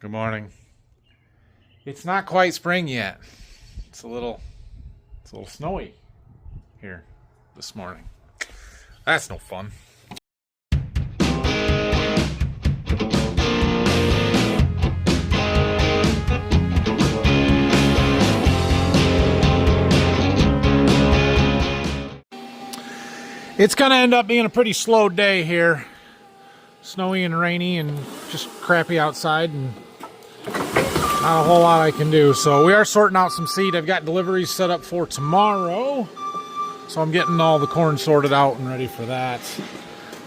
Good morning. It's not quite spring yet. It's a little snowy here this morning. That's no fun. It's going to end up being a pretty slow day here. Snowy and rainy and just crappy outside, and not a whole lot I can do. So we are sorting out some seed. I've got deliveries set up for tomorrow. So I'm getting all the corn sorted out and ready for that.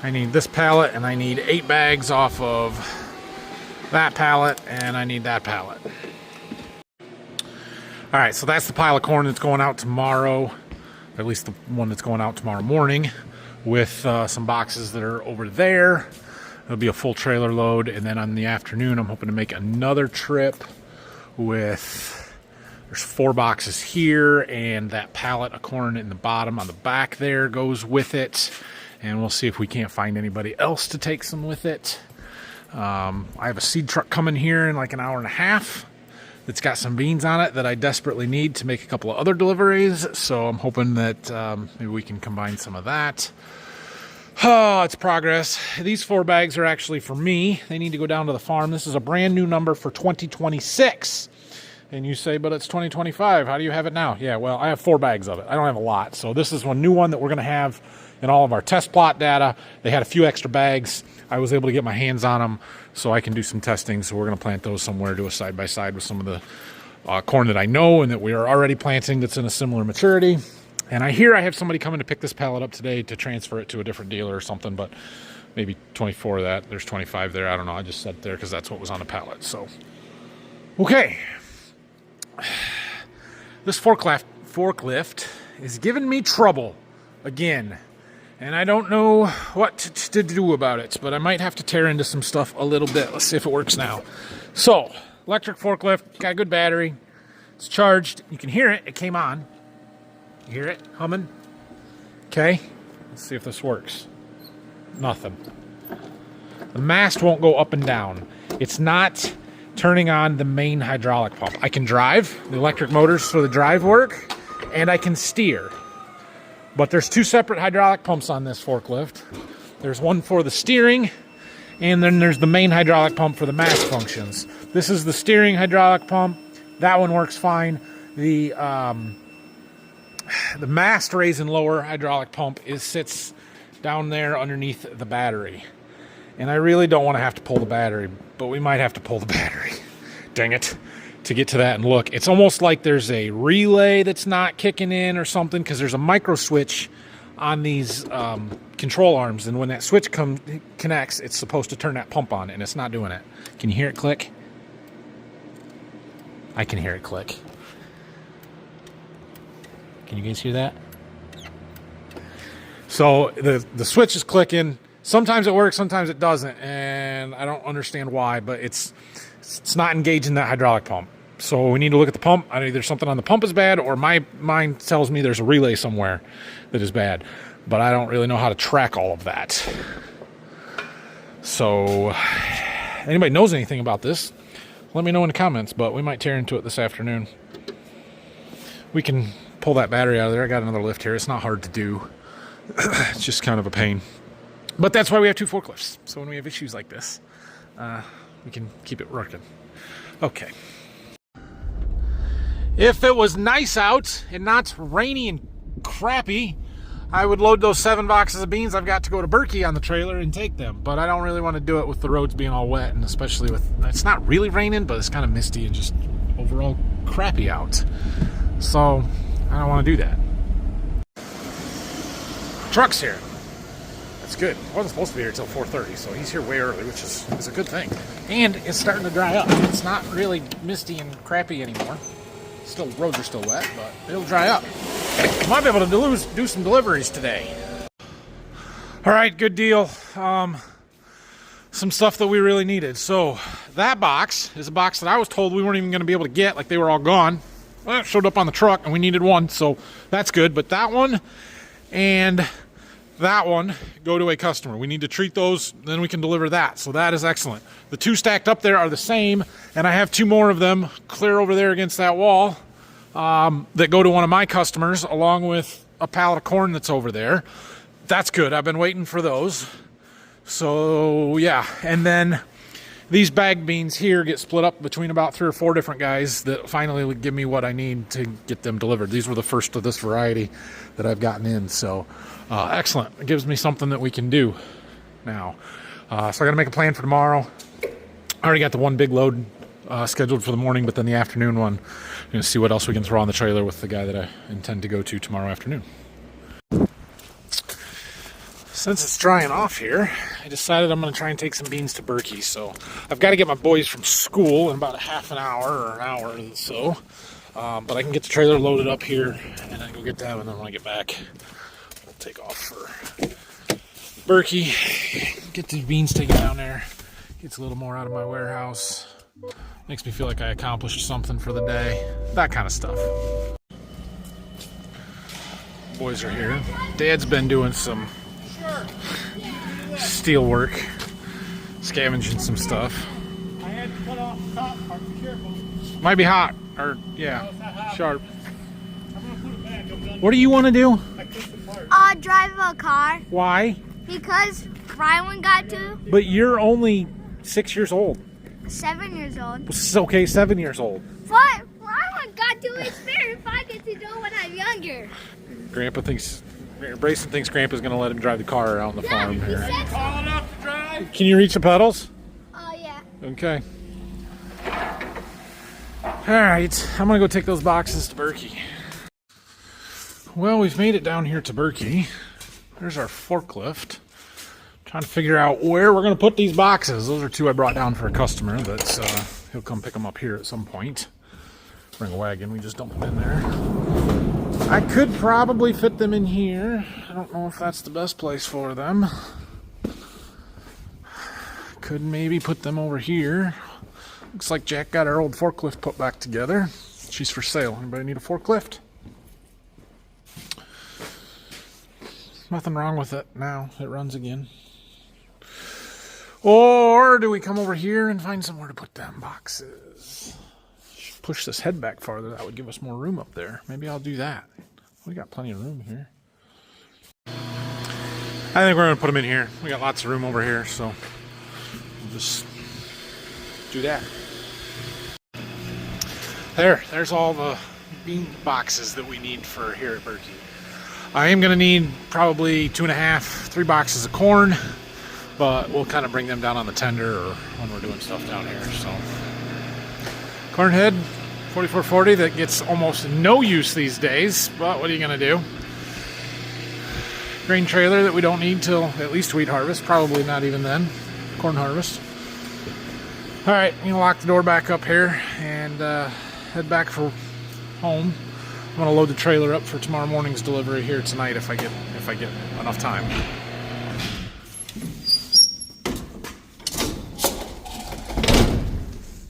I need this pallet, and I need 8 bags off of that pallet, and I need that pallet. All right, so that's the pile of corn that's going out tomorrow. At least the one that's going out tomorrow morning, with some boxes that are over there. It'll be a full trailer load, and then on the afternoon I'm hoping to make another trip with, there's 4 boxes here, and that pallet of corn in the bottom on the back there goes with it, and we'll see if we can't find anybody else to take some with it. I have a seed truck coming here in like an hour and a half that's got some beans on it that I desperately need to make a couple of other deliveries, so I'm hoping that maybe we can combine some of that. Oh, it's progress. These 4 bags are actually for me. They need to go down to the farm. This is a brand new number for 2026. And you say, but it's 2025. How do you have it now? Yeah, well, I have 4 bags of it. I don't have a lot. So this is one new one that we're going to have in all of our test plot data. They had a few extra bags. I was able to get my hands on them so I can do some testing. So we're going to plant those somewhere, do a side-by-side with some of the corn that I know and that we are already planting that's in a similar maturity. And I hear I have somebody coming to pick this pallet up today to transfer it to a different dealer or something, but maybe 24 of that. There's 25 there. I don't know. I just said there because that's what was on the pallet. So, okay. This forklift is giving me trouble again. And I don't know what to do about it, but I might have to tear into some stuff a little bit. Let's see if it works now. So, electric forklift, got a good battery. It's charged. You can hear it. It came on. You hear it humming? Okay, let's see if this works. Nothing. The mast won't go up and down. It's not turning on the main hydraulic pump. I can drive. The electric motors for the drive work, and I can steer. But there's 2 separate hydraulic pumps on this forklift. There's one for the steering, and then there's the main hydraulic pump for the mast functions. This is the steering hydraulic pump. That one works fine. The mast raise and lower hydraulic pump sits down there underneath the battery. And I really don't want to have to pull the battery, but we might have to pull the battery. Dang it. To get to that and look. It's almost like there's a relay that's not kicking in or something, because there's a micro switch on these control arms, and when that switch connects, it's supposed to turn that pump on, and it's not doing it. Can you hear it click? I can hear it click. Can you guys hear that? So the switch is clicking. Sometimes it works, sometimes it doesn't, and I don't understand why, but it's not engaging that hydraulic pump. So we need to look at the pump. Either something on the pump is bad, or my mind tells me there's a relay somewhere that is bad, but I don't really know how to track all of that. So anybody knows anything about this, let me know in the comments, but we might tear into it this afternoon. We can pull that battery out of there. I got another lift here. It's not hard to do. It's just kind of a pain. But that's why we have 2 forklifts. So when we have issues like this, we can keep it working. Okay. If it was nice out and not rainy and crappy, I would load those 7 boxes of beans I've got to go to Berkey on the trailer and take them. But I don't really want to do it with the roads being all wet, and especially with, it's not really raining, but it's kind of misty and just overall crappy out. So I don't want to do that. Truck's here. That's good. He wasn't supposed to be here until 4:30, so he's here way early, which is a good thing. And it's starting to dry up. It's not really misty and crappy anymore. Still, roads are still wet, but it'll dry up. Might be able to do some deliveries today. All right, good deal. Some stuff that we really needed. So that box is a box that I was told we weren't even going to be able to get, like they were all gone. Well, it showed up on the truck, and we needed one, so that's good. But that one and that one go to a customer. We need to treat those, then we can deliver that. So that is excellent. The 2 stacked up there are the same, and I have 2 more of them clear over there against that wall that go to one of my customers, along with a pallet of corn that's over there. That's good. I've been waiting for those. So yeah, and then these bag beans here get split up between about 3 or 4 different guys that finally give me what I need to get them delivered. These were the first of this variety that I've gotten in, so excellent. It gives me something that we can do now. So I got to make a plan for tomorrow. I already got the one big load scheduled for the morning, but then the afternoon one, I'm going to see what else we can throw on the trailer with the guy that I intend to go to tomorrow afternoon. Since it's drying off here, I decided I'm going to try and take some beans to Berkey. So I've got to get my boys from school in about a half an hour or an hour or so. But I can get the trailer loaded up here and then go get them. And then when I get back, we'll take off for Berkey. Get these beans taken down there. Gets a little more out of my warehouse. Makes me feel like I accomplished something for the day. That kind of stuff. Boys are here. Dad's been doing some steel work, scavenging some stuff. I had to cut off the top part, be careful. Might be hot, or yeah, sharp. I'm gonna put it back. I'm done. What do you want to do? I clipped the part. Drive a car Why? because Rylan got to But you're only 6 years old. 7 years old. It's okay, 7 years old. But Rylan got to experience if I get to do it when I'm younger. Grandpa thinks, Brayson thinks Grandpa's going to let him drive the car around the farm he here. said so. Tall enough to drive? Can you reach the pedals? Oh yeah. Okay. Alright, I'm going to go take those boxes to Berkey. Well, we've made it down here to Berkey. There's our forklift. Trying to figure out where we're going to put these boxes. Those are 2 I brought down for a customer that's he'll come pick them up here at some point. Bring a wagon, we just dump them in there. I could probably fit them in here. I don't know if that's the best place for them. Could maybe put them over here. Looks like Jack got our old forklift put back together. She's for sale. Anybody need a forklift? Nothing wrong with it now. It runs again. Or do we come over here and find somewhere to put them boxes? Push this head back farther. That would give us more room up there. Maybe I'll do that. We got plenty of room here. I think we're going to put them in here. We got lots of room over here, so we'll just do that. There's all the bean boxes that we need for here at Berkey. I am going to need probably 2.5, 3 boxes of corn, but we'll kind of bring them down on the tender or when we're doing stuff down here. So, corn head, 4440, that gets almost no use these days, but what are you going to do? Grain trailer that we don't need till at least wheat harvest, probably not even then, corn harvest. All right, I'm going to lock the door back up here and head back for home. I'm going to load the trailer up for tomorrow morning's delivery here tonight if I get enough time.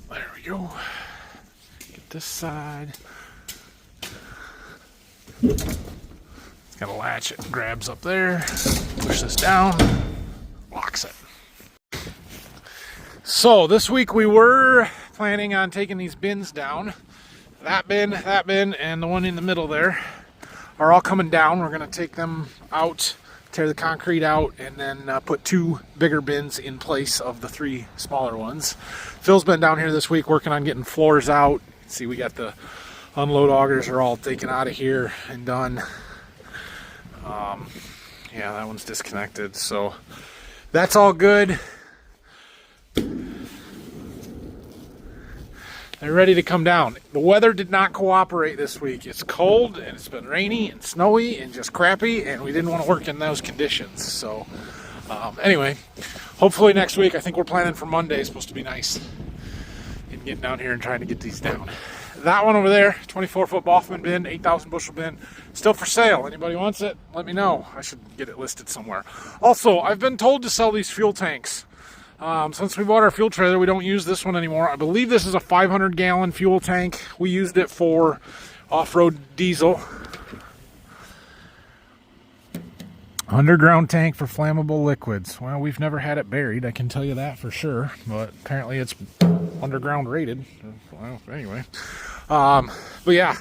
There we go. Get this side. It's got a latch. It grabs up there. Push this down. Locks it. So this week we were planning on taking these bins down. That bin, and the one in the middle there are all coming down. We're going to take them out, tear the concrete out, and then put 2 bigger bins in place of the 3 smaller ones. Phil's been down here this week working on getting floors out. See, we got the unload augers are all taken out of here and done. Yeah, that one's disconnected, so that's all good. They're ready to come down. The weather did not cooperate this week. It's cold and it's been rainy and snowy and just crappy, and we didn't want to work in those conditions. So anyway, hopefully next week. I think we're planning for Monday. It's supposed to be nice. And getting down here and trying to get these down. That one over there, 24-foot Boffman bin, 8,000 bushel bin, still for sale. Anybody wants it? Let me know. I should get it listed somewhere. Also, I've been told to sell these fuel tanks. Since we bought our fuel trailer, we don't use this one anymore. I believe this is a 500-gallon fuel tank. We used it for off-road diesel. Underground tank for flammable liquids. Well, we've never had it buried, I can tell you that for sure. But apparently it's underground rated. Well, anyway. But yeah,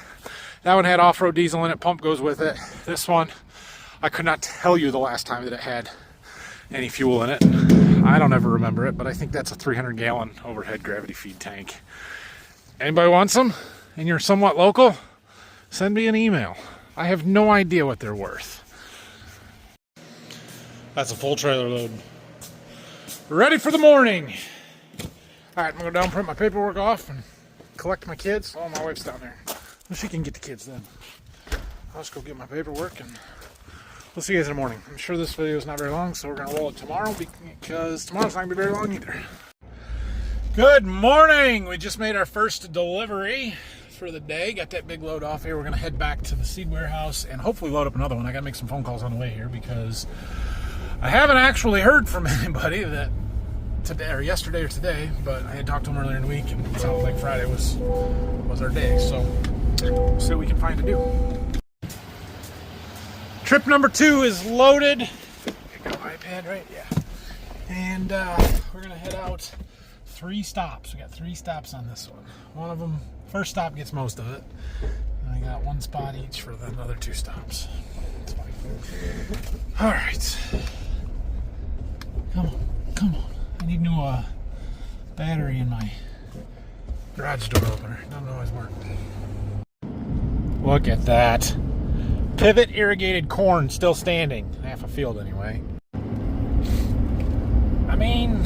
that one had off-road diesel in it. Pump goes with it. This one, I could not tell you the last time that it had any fuel in it. I don't ever remember it, but I think that's a 300-gallon overhead gravity feed tank. Anybody wants them and you're somewhat local, send me an email. I have no idea what they're worth. That's a full trailer load. Ready for the morning. All right, I'm gonna go down, print my paperwork off, and collect my kids. Oh, my wife's down there. Well, she can get the kids then. I'll just go get my paperwork, and we'll see you guys in the morning. I'm sure this video is not very long, so we're gonna roll it tomorrow because tomorrow's not gonna be very long either. Good morning. We just made our first delivery for the day. Got that big load off here. We're gonna head back to the seed warehouse and hopefully load up another one. I gotta make some phone calls on the way here because I haven't actually heard from anybody that today or yesterday or today, but I had talked to them earlier in the week and it sounded like Friday was our day. So we'll see what we can find to do. Trip number 2 is loaded. Here you go, iPad, right? Yeah. And we're gonna head out 3 stops. We got 3 stops on this one. One of them, first stop gets most of it. And I got 1 spot each for the other 2 stops. That's fine. All right. Come on. I need new battery in my garage door opener. It doesn't always work. Look at that. Pivot irrigated corn still standing. Half a field anyway. I mean,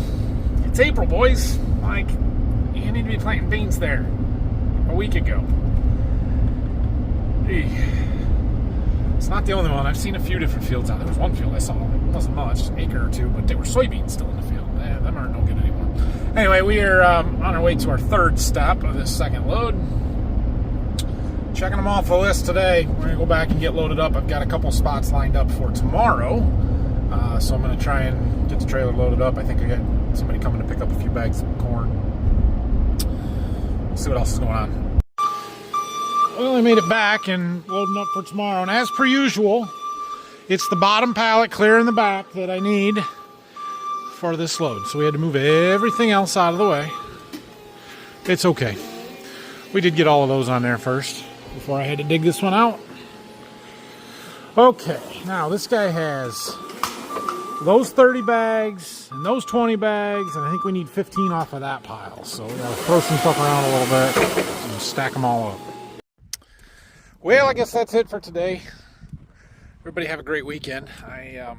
it's April, boys. Like, you need to be planting beans there a week ago. Gee. It's not the only one. I've seen a few different fields out there. There was one field I saw. It wasn't much, an acre or 2, but there were soybeans still in the field. Them aren't no good anymore. Anyway, we are on our way to our 3rd stop of this second load. Checking them off the list today. We're going to go back and get loaded up. I've got a couple spots lined up for tomorrow. So I'm going to try and get the trailer loaded up. I think I got somebody coming to pick up a few bags of corn. We'll see what else is going on. We only made it back and loading up for tomorrow. And as per usual, it's the bottom pallet clear in the back that I need for this load. So we had to move everything else out of the way. It's okay. We did get all of those on there first before I had to dig this one out. Okay, now this guy has those 30 bags and those 20 bags, and I think we need 15 off of that pile. So we gotta throw some stuff around a little bit and stack them all up. Well, I guess that's it for today. Everybody have a great weekend. I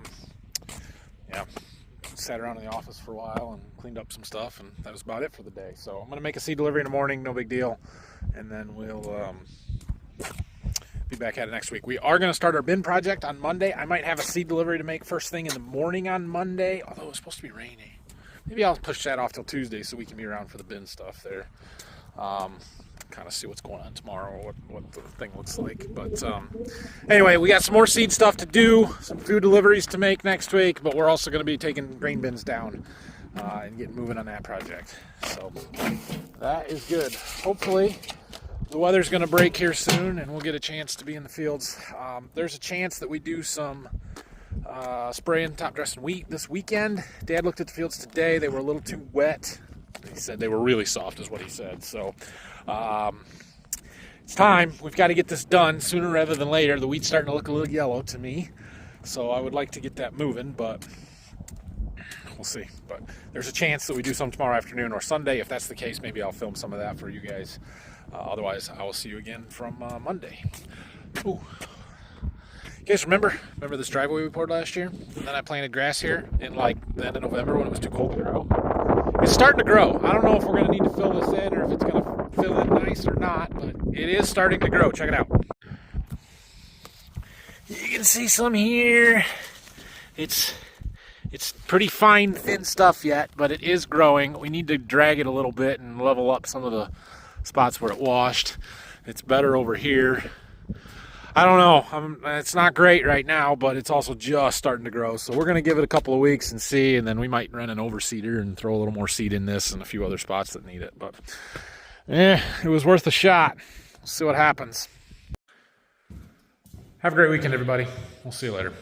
sat around in the office for a while and cleaned up some stuff, and that was about it for the day. So I'm going to make a seed delivery in the morning, no big deal, and then we'll be back at it next week. We are going to start our bin project on Monday. I might have a seed delivery to make first thing in the morning on Monday, although it's supposed to be rainy. Maybe I'll push that off till Tuesday so we can be around for the bin stuff there. Kind of see what's going on tomorrow, what the thing looks like. But anyway, we got some more seed stuff to do, some food deliveries to make next week, but we're also going to be taking grain bins down and getting moving on that project. So that is good. Hopefully the weather's going to break here soon and we'll get a chance to be in the fields. There's a chance that we do some spraying top dressing wheat this weekend. Dad looked at the fields today. They were a little too wet. He said they were really soft is what he said. So it's time. We've got to get this done sooner rather than later. The wheat's starting to look a little yellow to me. So I would like to get that moving, but we'll see. But there's a chance that we do some tomorrow afternoon or Sunday. If that's the case, maybe I'll film some of that for you guys. Otherwise, I will see you again from Monday. Ooh. You guys remember this driveway we poured last year? And then I planted grass here in like the end of November when it was too cold to grow. It's starting to grow. I don't know if we're going to need to fill this in or if it's going to fill in nice or not, but it is starting to grow. Check it out. You can see some here. It's pretty fine, thin stuff yet, but it is growing. We need to drag it a little bit and level up some of the spots where it washed. It's better over here. I don't know. It's not great right now, but it's also just starting to grow. So we're going to give it a couple of weeks and see, and then we might run an overseeder and throw a little more seed in this and a few other spots that need it. But it was worth a shot. We'll see what happens. Have a great weekend, everybody. We'll see you later.